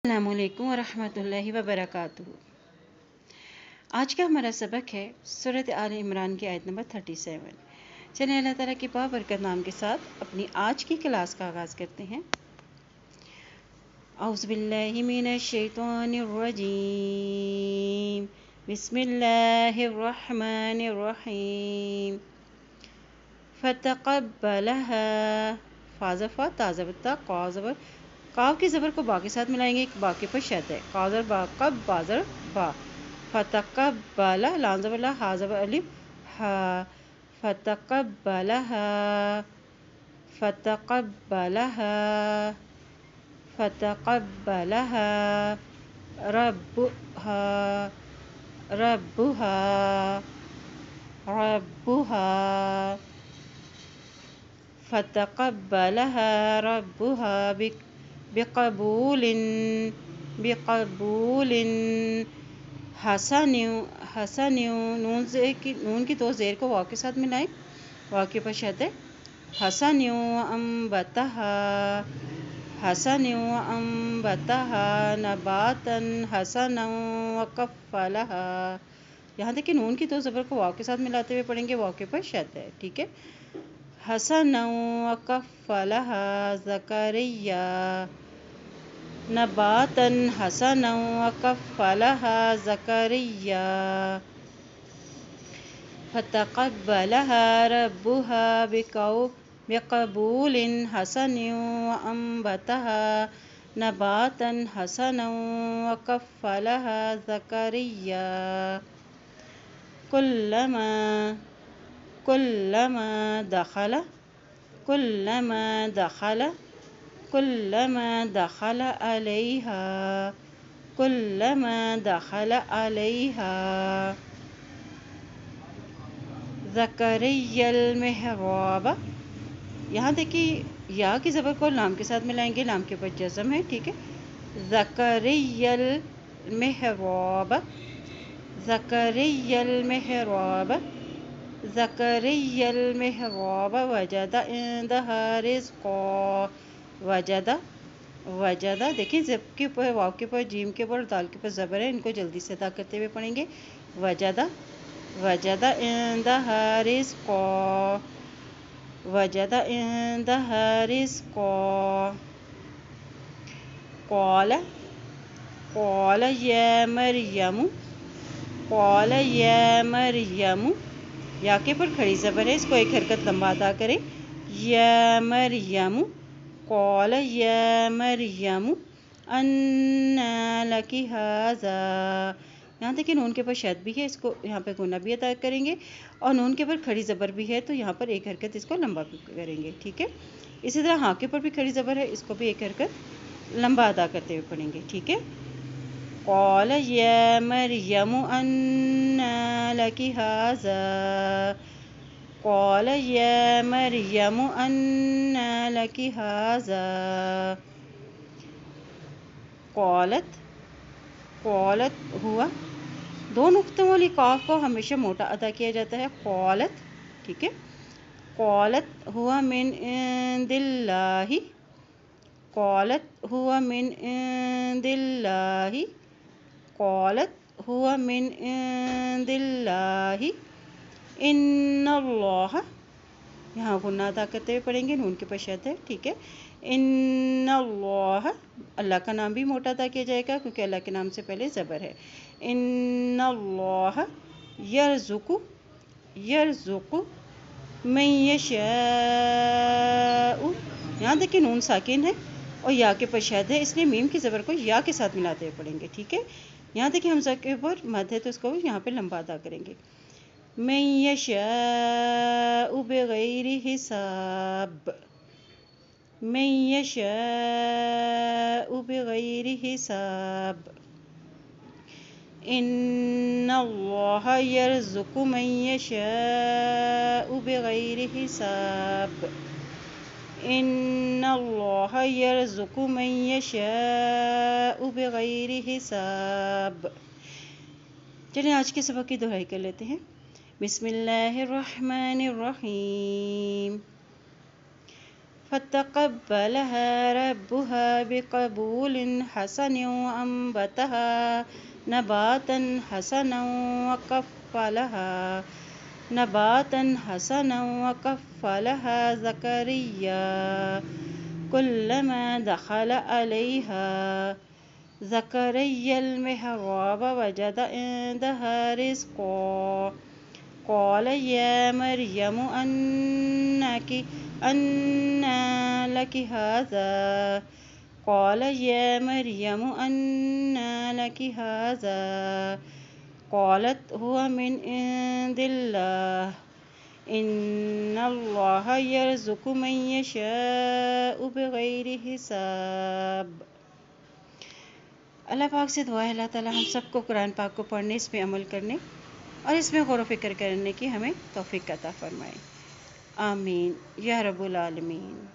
السلام علیکم ورحمۃ اللہ وبرکاتہ۔ آج کا ہمارا سبق ہے سورۃ آل عمران کی آیت نمبر 37۔ چلیں اللہ تعالیٰ کے بابرکت نام کے ساتھ اپنی آج کی کلاس کا آغاز کرتے ہیں۔ اعوذ باللہ من الشیطان الرجیم، بسم اللہ الرحمن الرحیم۔ فتقبلها، فا زبر تا زبر تا قا زبر، کاف کے زبر کو با کے ساتھ ملائیں گے، با کے پر شد ہے، قا زبر با قب با زبر با، فتقبلہ لام زبر لا ہا زبر الف ہا، فتقبلها فتقبلها فتقبلها ربها ربها ربها فتقبلها ربها بقبول حسن حسن، نون کی دو زیر کو واو کے ساتھ ملائیں، واو کے پر شد ہے، حسن انبتها حسن انبتها نباتا حسنا وکفلها۔ یہاں دیکھیں نون کی دو زبر کو واو کے ساتھ ملاتے ہوئے پڑھیں گے، واو کے پر شد ہے، ٹھیک ہے۔ حسنا وکفلها زکریا نباتا حسنا وکفلها زکریا فتقبلها ربها بقبول حسن وانبتها نباتا حسنا وکفلها زکریا كلما دخل عليها زكريا المحراب، یہاں دیکھیے یا کی زبر کو لام کے ساتھ ملائیں گے، لام کے اوپر جزم ہے، ٹھیک ہے۔ زكريا المحراب زكريا المحراب زكريا المحراب وجد عندها رزقا وجد دیکھیں زب کے اوپر واو کے اوپر جیم کے اوپر دال کے اوپر زبر ہے، ان کو جلدی سے ادا کرتے ہوئے پڑھیں گے۔ وجد عندها رزقا وجد عندها رزقا قال يا مريم، یا کے پر کھڑی زبر ہے، اس کو ایک حرکت لمبا ادا کریں، یا مریم قال یا مریم انا لک ھذا، یہاں دیکھیں نون کے پر شد بھی ہے، اس کو یہاں پہ گنا بھی ادا کریں گے، اور نون کے پر کھڑی زبر بھی ہے تو یہاں پر ایک حرکت اس کو لمبا بھی کریں گے، ٹھیک ہے۔ اسی طرح ہاں کے پر بھی کھڑی زبر ہے، اس کو بھی ایک حرکت لمبا ادا کرتے ہوئے پڑھیں گے، ٹھیک ہے۔ قال یا مریم انا لک ھذا قال یا مریم انا لک ھذا قالت ہوا، دو نقطوں والی قاف کو ہمیشہ موٹا ادا کیا جاتا ہے، قالت، ٹھیک ہے۔ قالت ہوا من عند اللہ قالت ہوا من عند اللہ قالت ہوا من عند اللہ ان اللہ، یہاں غنہ ادا کرتے ہوئے پڑھیں گے، نون کے پر شد ہے، ٹھیک ہے۔ ان اللہ، اللہ کا نام بھی موٹا ادا کیا جائے گا کیونکہ اللہ کے نام سے پہلے زبر ہے۔ ان اللہ یرزق من یشاء، یہاں دیکھیں نون ساکن ہے اور یا کے پر شد ہے، اس لیے میم کی زبر کو یا کے ساتھ ملاتے ہوئے پڑھیں گے، ٹھیک ہے۔ یہاں دیکھیں حمزہ کے اوپر مد ہے تو اس کو یہاں پہ لمبا ادا کریں گے، من یشاء بغیر حساب من یشاء بغیر حساب ان اللہ یرزق من یشاء بغیر حساب ان اللہ یرزق من یشاء بغیر حساب۔ چلیں آج کے سبق کی دہرائی کر لیتے ہیں۔ بسم اللہ الرحمن الرحیم فتقبلها ربها بقبول حسن وأنبتها نباتا حسنا وكفلها زكريا كلما دخل عليها زكريا المحراب وجد عندها رزقا قال يا مريم أنى لك هذا قالت هو من عند الله إن الله يرزق من يشاء بغیر حساب۔ اللہ پاک سے دعا ہے اللہ تعالی ہم سب کو قرآن پاک کو پڑھنے، اس پہ عمل کرنے اور اس میں غور و فکر کرنے کی ہمیں توفیق عطا فرمائے۔ آمین یا رب العالمین۔